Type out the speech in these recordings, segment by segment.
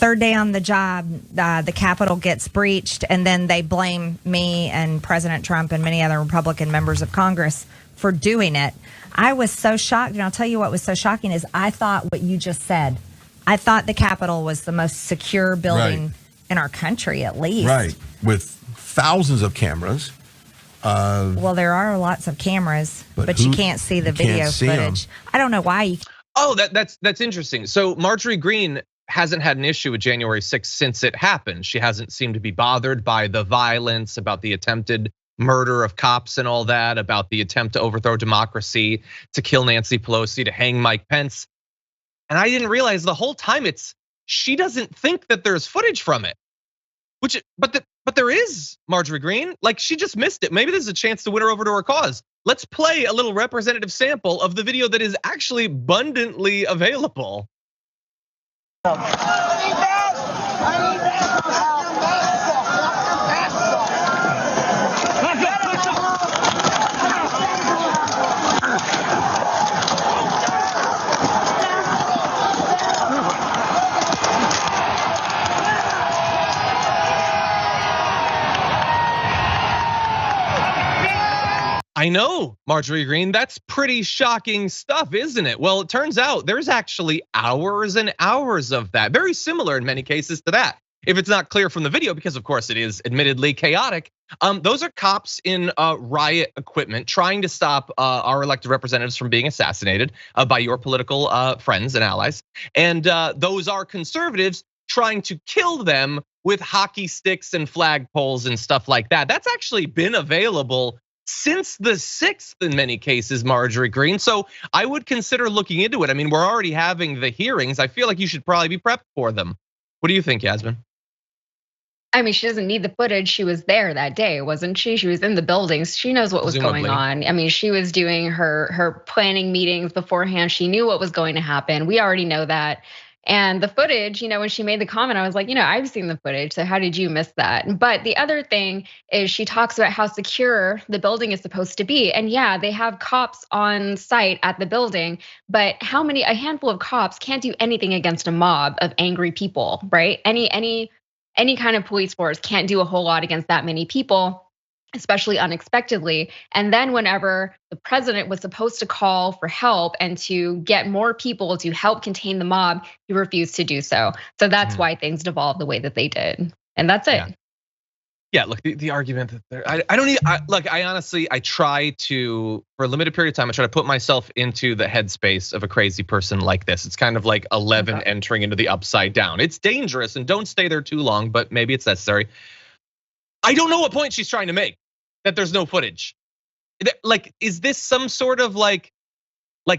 third day on the job, the Capitol gets breached, and then they blame me and President Trump and many other Republican members of Congress for doing it. I was so shocked, and I'll tell you what was so shocking is I thought what you just said. I thought the Capitol was the most secure building in our country, at least. Right, with thousands of cameras. Well, there are lots of cameras, but you can't see the video footage. I don't know why. That's interesting. So Marjorie Greene hasn't had an issue with January 6th since it happened. She hasn't seemed to be bothered by the violence, about the attempted murder of cops and all that, about the attempt to overthrow democracy, to kill Nancy Pelosi, to hang Mike Pence. And I didn't realize the whole time she doesn't think that there's footage from it. But there is, Marjorie Greene. Like, she just missed it. Maybe there's a chance to win her over to her cause. Let's play a little representative sample of the video that is actually abundantly available. I know, Marjorie Greene, that's pretty shocking stuff, isn't it? Well, it turns out there's actually hours and hours of that, very similar in many cases to that. If it's not clear from the video, because of course it is admittedly chaotic, those are cops in riot equipment trying to stop our elected representatives from being assassinated by your political friends and allies. And those are conservatives trying to kill them with hockey sticks and flagpoles and stuff like that. That's actually been available since the 6th in many cases, Marjorie Greene. So I would consider looking into it. I mean, we're already having the hearings. I feel like you should probably be prepped for them. What do you think, Yasmin? I mean, she doesn't need the footage. She was there that day, wasn't she? She was in the buildings. She knows what was going on. I mean, she was doing her planning meetings beforehand. She knew what was going to happen. We already know that. And the footage, when she made the comment, I was like, I've seen the footage, so how did you miss that? But the other thing is she talks about how secure the building is supposed to be. And yeah, they have cops on site at the building, but a handful of cops can't do anything against a mob of angry people, right? Any kind of police force can't do a whole lot against that many people, especially unexpectedly. And then whenever the president was supposed to call for help and to get more people to help contain the mob, he refused to do so. So that's why things devolved the way that they did. And that's it. Yeah, look, the argument that I honestly, I try to, for a limited period of time, I try to put myself into the headspace of a crazy person like this. It's kind of like 11 entering into the upside down. It's dangerous and don't stay there too long, but maybe it's necessary. I don't know what point she's trying to make, that there's no footage. Like, is this some sort of like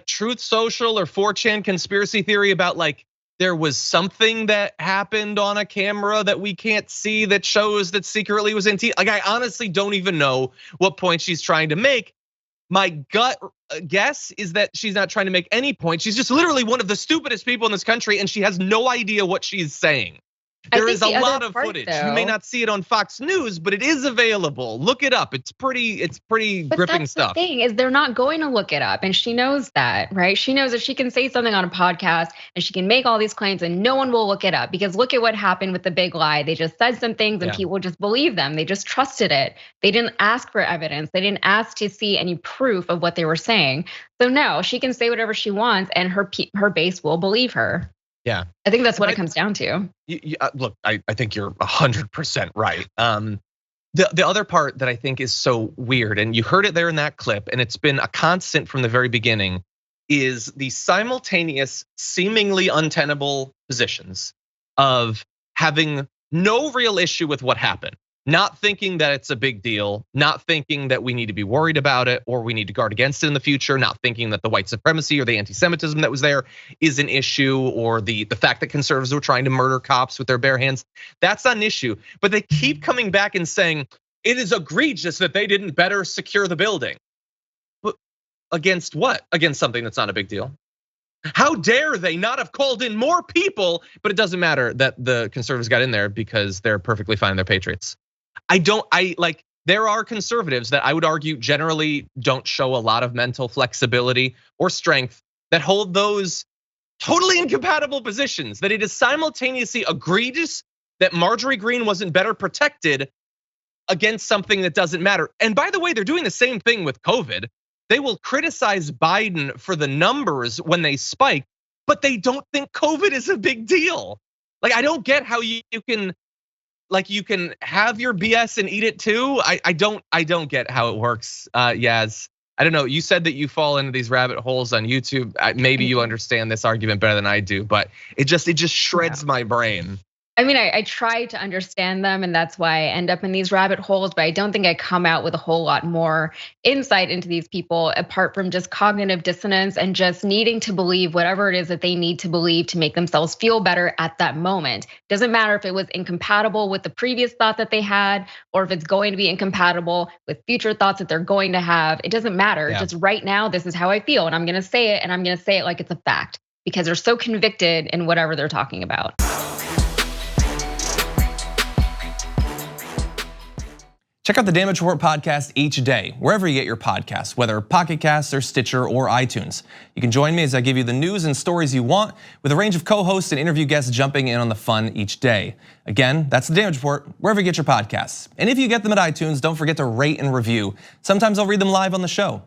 Truth Social or 4chan conspiracy theory about like there was something that happened on a camera that we can't see that shows that secretly was in Like, I honestly don't even know what point she's trying to make. My gut guess is that she's not trying to make any point. She's just literally one of the stupidest people in this country, and she has no idea what she's saying. There is a lot of footage. You may not see it on Fox News, but it is available. Look it up. It's pretty gripping stuff. The thing is, they're not going to look it up, and she knows that, right? She knows if she can say something on a podcast and she can make all these claims and no one will look it up, because look at what happened with the big lie. They just said some things and people just believe them. They just trusted it. They didn't ask for evidence. They didn't ask to see any proof of what they were saying. So no, she can say whatever she wants and her base will believe her. Yeah, I think that's what it comes down to. Look, I think you're 100% right. The other part that I think is so weird, and you heard it there in that clip, and it's been a constant from the very beginning, is the simultaneous, seemingly untenable positions of having no real issue with what happened, not thinking that it's a big deal, not thinking that we need to be worried about it or we need to guard against it in the future, not thinking that the white supremacy or the anti-Semitism that was there is an issue, or the fact that conservatives were trying to murder cops with their bare hands. That's not an issue. But they keep coming back and saying it is egregious that they didn't better secure the building. But against what? Against something that's not a big deal. How dare they not have called in more people? But it doesn't matter that the conservatives got in there because they're perfectly fine, they're patriots. There are conservatives that I would argue generally don't show a lot of mental flexibility or strength that hold those totally incompatible positions, that it is simultaneously egregious that Marjorie Greene wasn't better protected against something that doesn't matter. And by the way, they're doing the same thing with COVID. They will criticize Biden for the numbers when they spike, but they don't think COVID is a big deal. Like, I don't get how you can have your BS and eat it too. I don't get how it works. Yaz, I don't know. You said that you fall into these rabbit holes on YouTube. Maybe you understand this argument better than I do, but it just shreds my brain. I mean, I try to understand them, and that's why I end up in these rabbit holes, but I don't think I come out with a whole lot more insight into these people apart from just cognitive dissonance and just needing to believe whatever it is that they need to believe to make themselves feel better at that moment. Doesn't matter if it was incompatible with the previous thought that they had, or if it's going to be incompatible with future thoughts that they're going to have. It doesn't matter. Yeah. Just right now, this is how I feel, and I'm gonna say it, and I'm gonna say it like it's a fact, because they're so convicted in whatever they're talking about. Check out the Damage Report podcast each day, wherever you get your podcasts, whether Pocket Casts or Stitcher or iTunes. You can join me as I give you the news and stories you want, with a range of co-hosts and interview guests jumping in on the fun each day. Again, that's the Damage Report, wherever you get your podcasts. And if you get them at iTunes, don't forget to rate and review. Sometimes I'll read them live on the show.